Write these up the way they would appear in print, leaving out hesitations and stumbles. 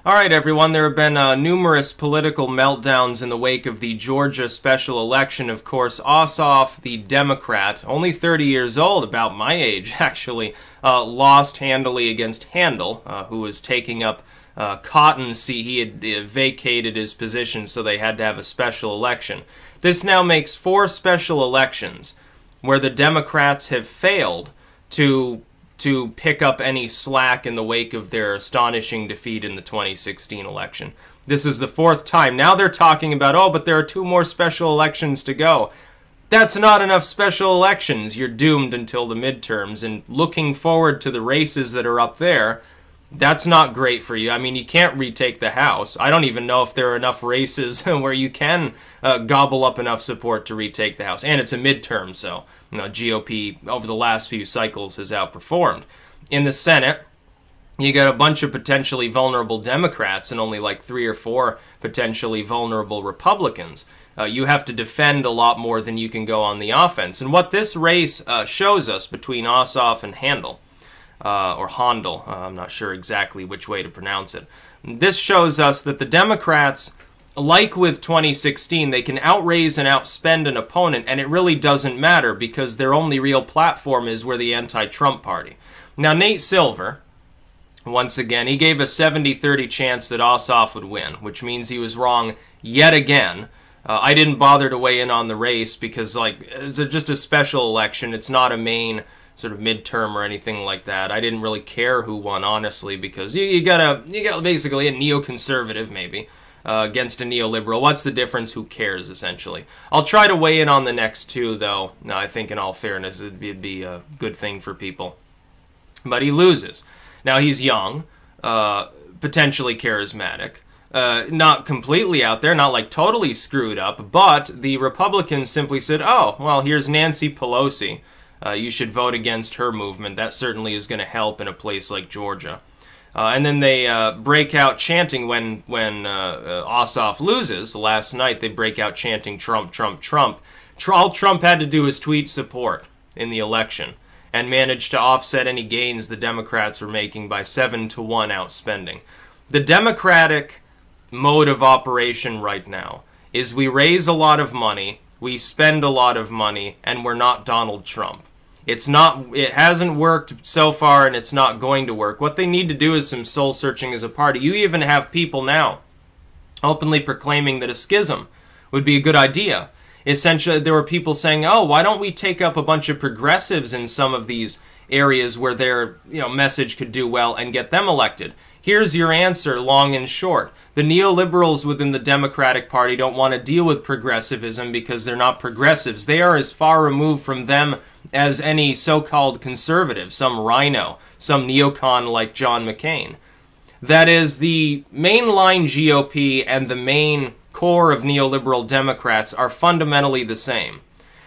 All right, everyone, there have been numerous political meltdowns in the wake of the Georgia special election. Of course, Ossoff, the Democrat, only 30 years old, about my age, actually, lost handily against Handel, who was taking up cotton. He had vacated his position, so they had to have a special election. This now makes 4 special elections where the Democrats have failed to pick up any slack in the wake of their astonishing defeat in the 2016 election. This is the 4th time. Now they're talking about, oh, but there are 2 more special elections to go. That's not enough special elections. You're doomed until the midterms, and looking forward to the races that are up there, that's not great for you. I mean, you can't retake the House. I don't even know if there are enough races where you can gobble up enough support to retake the House. And it's a midterm, so GOP over the last few cycles has outperformed. In the Senate, you got a bunch of potentially vulnerable Democrats and only like 3 or 4 potentially vulnerable Republicans. You have to defend a lot more than you can go on the offense. And what this race shows us between Ossoff and Handel, or Handel, I'm not sure exactly which way to pronounce it. This shows us that the Democrats, like with 2016, they can outraise and outspend an opponent, and it really doesn't matter because their only real platform is we're the anti-Trump party. Now, Nate Silver, once again, he gave a 70-30 chance that Ossoff would win, which means he was wrong yet again. I didn't bother to weigh in on the race because, like, it's just a special election. It's not a main sort of midterm or anything like that. I didn't really care who won, honestly, because you got basically a neoconservative, maybe, against a neoliberal. What's the difference? Who cares, essentially? I'll try to weigh in on the next 2, though. I think, in all fairness, it'd be a good thing for people. But he loses. Now, he's young, potentially charismatic, not completely out there, not like totally screwed up, but the Republicans simply said, oh, well, here's Nancy Pelosi. You should vote against her movement. That certainly is going to help in a place like Georgia. And then they break out chanting when Ossoff loses. Last night they break out chanting Trump, Trump, Trump. All Trump had to do was tweet support in the election and managed to offset any gains the Democrats were making by 7-1 outspending. The Democratic mode of operation right now is we raise a lot of money, we spend a lot of money, and we're not Donald Trump. It hasn't worked so far, and it's not going to work. What they need to do is some soul-searching as a party. You even have people now openly proclaiming that a schism would be a good idea. Essentially, there were people saying, oh, why don't we take up a bunch of progressives in some of these areas where their message could do well and get them elected? Here's your answer, long and short. The neoliberals within the Democratic Party don't want to deal with progressivism because they're not progressives. They are as far removed from them as any so-called conservative, some rhino, some neocon like John McCain. That is, the mainline GOP and the main core of neoliberal Democrats are fundamentally the same.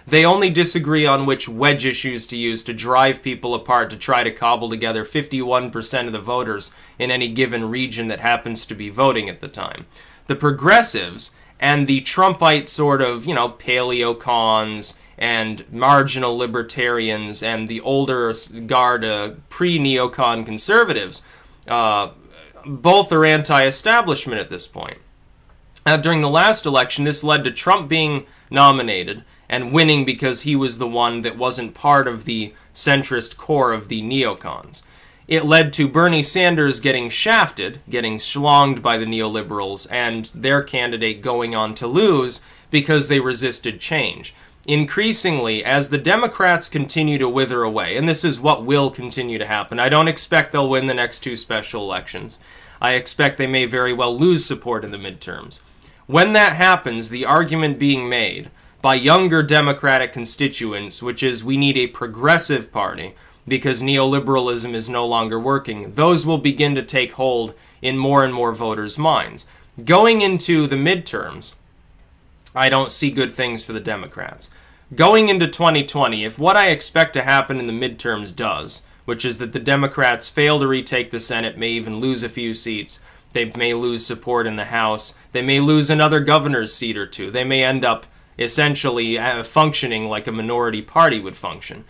They only disagree on which wedge issues to use to drive people apart to try to cobble together 51% of the voters in any given region that happens to be voting at the time. The progressives and the Trumpite sort of, paleocons and marginal libertarians and the older guard pre-neocon conservatives, both are anti-establishment at this point. During the last election, this led to Trump being nominated and winning because he was the one that wasn't part of the centrist core of the neocons. It led to Bernie Sanders getting shafted, getting schlonged by the neoliberals, and their candidate going on to lose because they resisted change. Increasingly, as the Democrats continue to wither away, and this is what will continue to happen, I don't expect they'll win the next 2 special elections. I expect they may very well lose support in the midterms. When that happens, the argument being made by younger Democratic constituents, which is we need a progressive party because neoliberalism is no longer working, those will begin to take hold in more and more voters' minds. Going into the midterms, I don't see good things for the Democrats. Going into 2020, if what I expect to happen in the midterms does, which is that the Democrats fail to retake the Senate, may even lose a few seats, they may lose support in the House, they may lose another governor's seat or 2, they may end up essentially functioning like a minority party would function.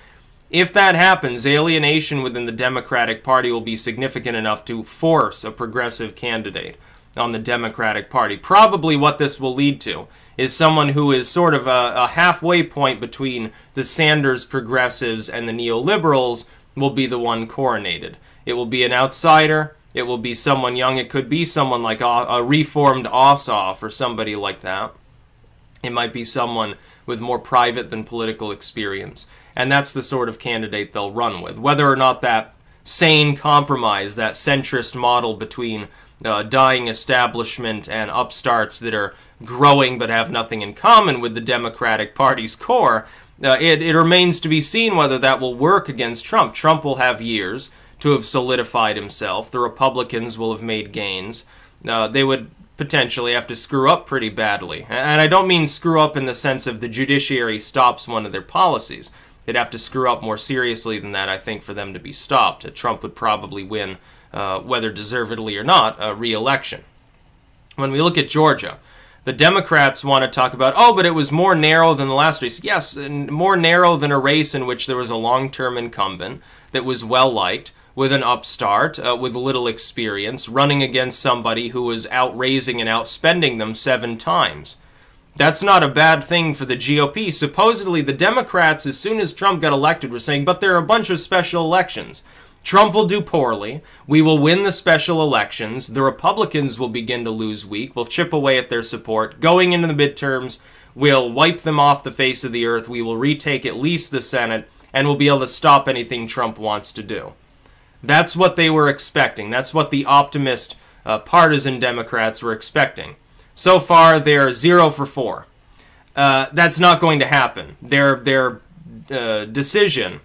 If that happens, alienation within the Democratic Party will be significant enough to force a progressive candidate on the Democratic Party. Probably what this will lead to is someone who is sort of a halfway point between the Sanders progressives and the neoliberals will be the one coronated. It will be an outsider. It will be someone young. It could be someone like a reformed Ossoff or somebody like that. It might be someone with more private than political experience. And that's the sort of candidate they'll run with. Whether or not that sane compromise, that centrist model between dying establishment and upstarts that are growing but have nothing in common with the Democratic Party's core, it remains to be seen whether that will work against Trump. Trump will have years to have solidified himself. The Republicans will have made gains. They would potentially have to screw up pretty badly. And I don't mean screw up in the sense of the judiciary stops one of their policies. They'd have to screw up more seriously than that, I think, for them to be stopped. Trump would probably win, whether deservedly or not, a re-election. When we look at Georgia, the Democrats want to talk about, oh, but it was more narrow than the last race. Yes, and more narrow than a race in which there was a long-term incumbent that was well-liked, with an upstart, with little experience, running against somebody who was outraising and outspending them 7 times. That's not a bad thing for the GOP. Supposedly, the Democrats, as soon as Trump got elected, were saying, but there are a bunch of special elections. Trump will do poorly. We will win the special elections. The Republicans will begin to lose weak. We'll chip away at their support. Going into the midterms, we'll wipe them off the face of the earth. We will retake at least the Senate, and we'll be able to stop anything Trump wants to do. That's what they were expecting. That's what the optimist partisan Democrats were expecting. So far, they're 0 for 4. That's not going to happen. Their decision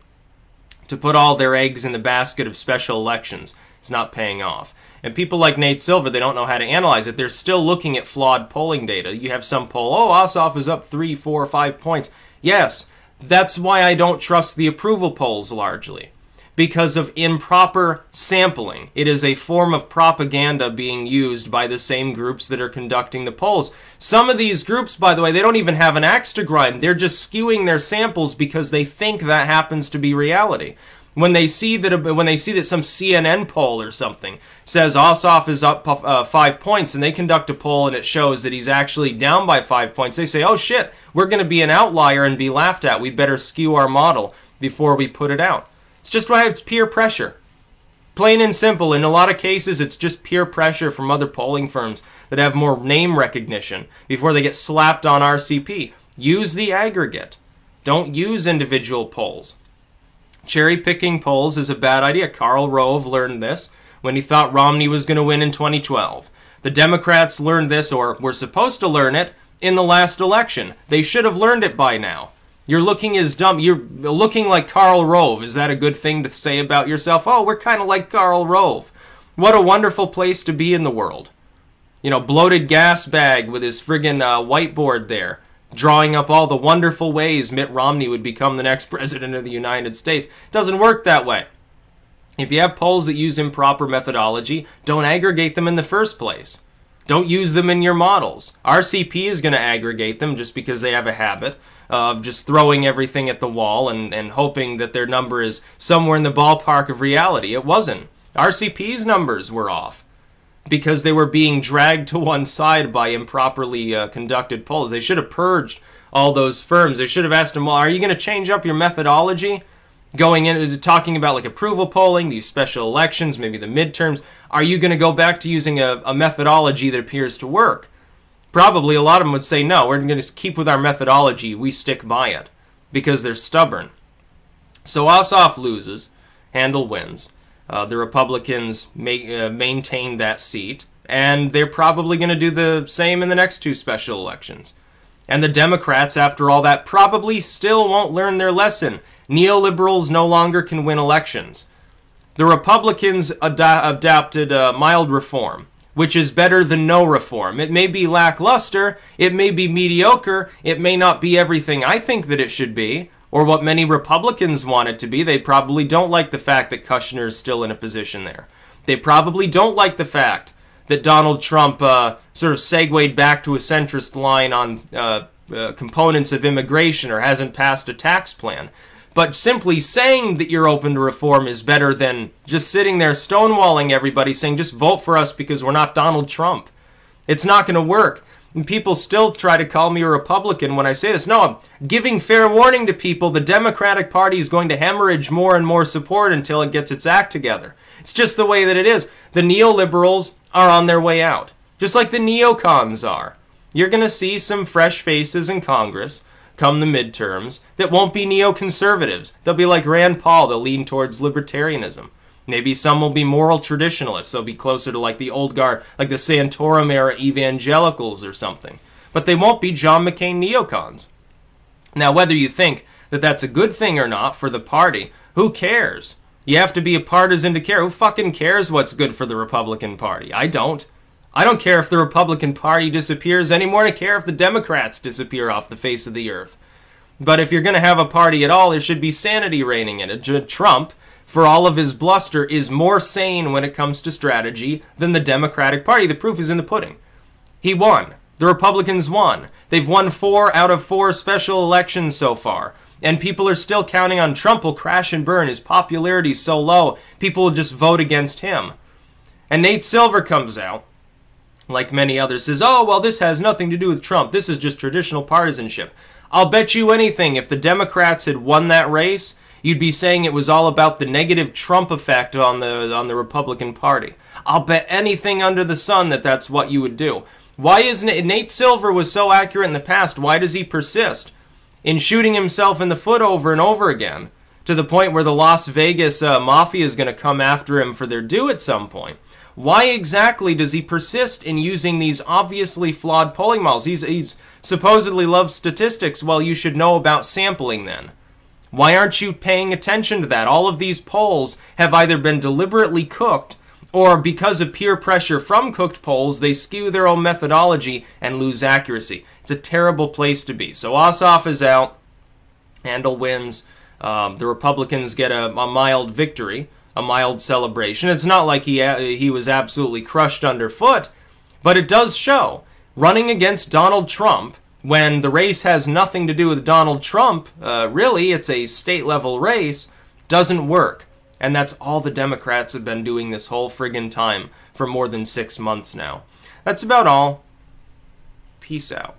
to put all their eggs in the basket of special elections is not paying off. And people like Nate Silver, they don't know how to analyze it. They're still looking at flawed polling data. You have some poll, oh, Ossoff is up 3, 4, 5 points. Yes, that's why I don't trust the approval polls largely. Because of improper sampling. It is a form of propaganda being used by the same groups that are conducting the polls. Some of these groups, by the way, they don't even have an axe to grind. They're just skewing their samples because they think that happens to be reality. When they see that some CNN poll or something says Ossoff is up 5 points, and they conduct a poll and it shows that he's actually down by 5 points, they say, oh shit, we're going to be an outlier and be laughed at. We better skew our model before we put it out. It's just why it's peer pressure. Plain and simple. In a lot of cases, it's just peer pressure from other polling firms that have more name recognition before they get slapped on RCP. Use the aggregate. Don't use individual polls. Cherry-picking polls is a bad idea. Karl Rove learned this when he thought Romney was going to win in 2012. The Democrats learned this, or were supposed to learn it, in the last election. They should have learned it by now. You're looking as dumb. You're looking like Karl Rove. Is that a good thing to say about yourself? Oh, we're kind of like Karl Rove. What a wonderful place to be in the world. You know, bloated gas bag with his friggin' whiteboard there, drawing up all the wonderful ways Mitt Romney would become the next president of the United States. Doesn't work that way. If you have polls that use improper methodology, don't aggregate them in the first place. Don't use them in your models. RCP is going to aggregate them just because they have a habit of just throwing everything at the wall and hoping that their number is somewhere in the ballpark of reality. It wasn't. RCP's numbers were off because they were being dragged to one side by improperly conducted polls. They should have purged all those firms. They should have asked them, well, are you going to change up your methodology? Going into talking about like approval polling, these special elections, maybe the midterms, are you going to go back to using a methodology that appears to work? Probably a lot of them would say, no, we're going to keep with our methodology. We stick by it because they're stubborn. So Ossoff loses, Handel wins. The Republicans maintain that seat, and they're probably going to do the same in the next 2 special elections. And the Democrats, after all that, probably still won't learn their lesson. Neoliberals no longer can win elections. The Republicans adopted mild reform, which is better than no reform. It may be lackluster, it may be mediocre, it may not be everything I think that it should be, or what many Republicans want it to be. They probably don't like the fact that Kushner is still in a position there. They probably don't like the fact that Donald Trump sort of segued back to a centrist line on components of immigration or hasn't passed a tax plan. But simply saying that you're open to reform is better than just sitting there stonewalling everybody saying, just vote for us because we're not Donald Trump. It's not going to work. And people still try to call me a Republican when I say this. No, I'm giving fair warning to people. The Democratic Party is going to hemorrhage more and more support until it gets its act together. It's just the way that it is. The neoliberals are on their way out, just like the neocons are. You're going to see some fresh faces in Congress come the midterms that won't be neoconservatives. They'll be like Rand Paul. They'll lean towards libertarianism. Maybe some will be moral traditionalists. They'll be closer to like the old guard, like the Santorum era evangelicals or something. But they won't be John McCain neocons. Now, whether you think that that's a good thing or not for the party, who cares? You have to be a partisan to care. Who fucking cares what's good for the Republican Party? I don't. I don't care if the Republican Party disappears any more than I care if the Democrats disappear off the face of the earth. But if you're going to have a party at all, there should be sanity reigning in it. Trump, for all of his bluster, is more sane when it comes to strategy than the Democratic Party. The proof is in the pudding. He won. The Republicans won. They've won 4 out of 4 special elections so far. And people are still counting on Trump will crash and burn. His popularity is so low, people will just vote against him. And Nate Silver comes out, like many others, says, oh, well, this has nothing to do with Trump. This is just traditional partisanship. I'll bet you anything, if the Democrats had won that race, you'd be saying it was all about the negative Trump effect on the Republican Party. I'll bet anything under the sun that that's what you would do. Why isn't it? Nate Silver was so accurate in the past. Why does he persist in shooting himself in the foot over and over again, to the point where the Las Vegas mafia is going to come after him for their due at some point? Why exactly does he persist in using these obviously flawed polling models? He's supposedly loves statistics. Well, you should know about sampling then. Why aren't you paying attention to that? All of these polls have either been deliberately cooked, or because of peer pressure from cooked polls, they skew their own methodology and lose accuracy. It's a terrible place to be. So Ossoff is out. Handel wins. The Republicans get a mild victory, a mild celebration. It's not like he was absolutely crushed underfoot, but it does show. Running against Donald Trump, when the race has nothing to do with Donald Trump, really, it's a state-level race, doesn't work. And that's all the Democrats have been doing this whole friggin' time for more than 6 months now. That's about all. Peace out.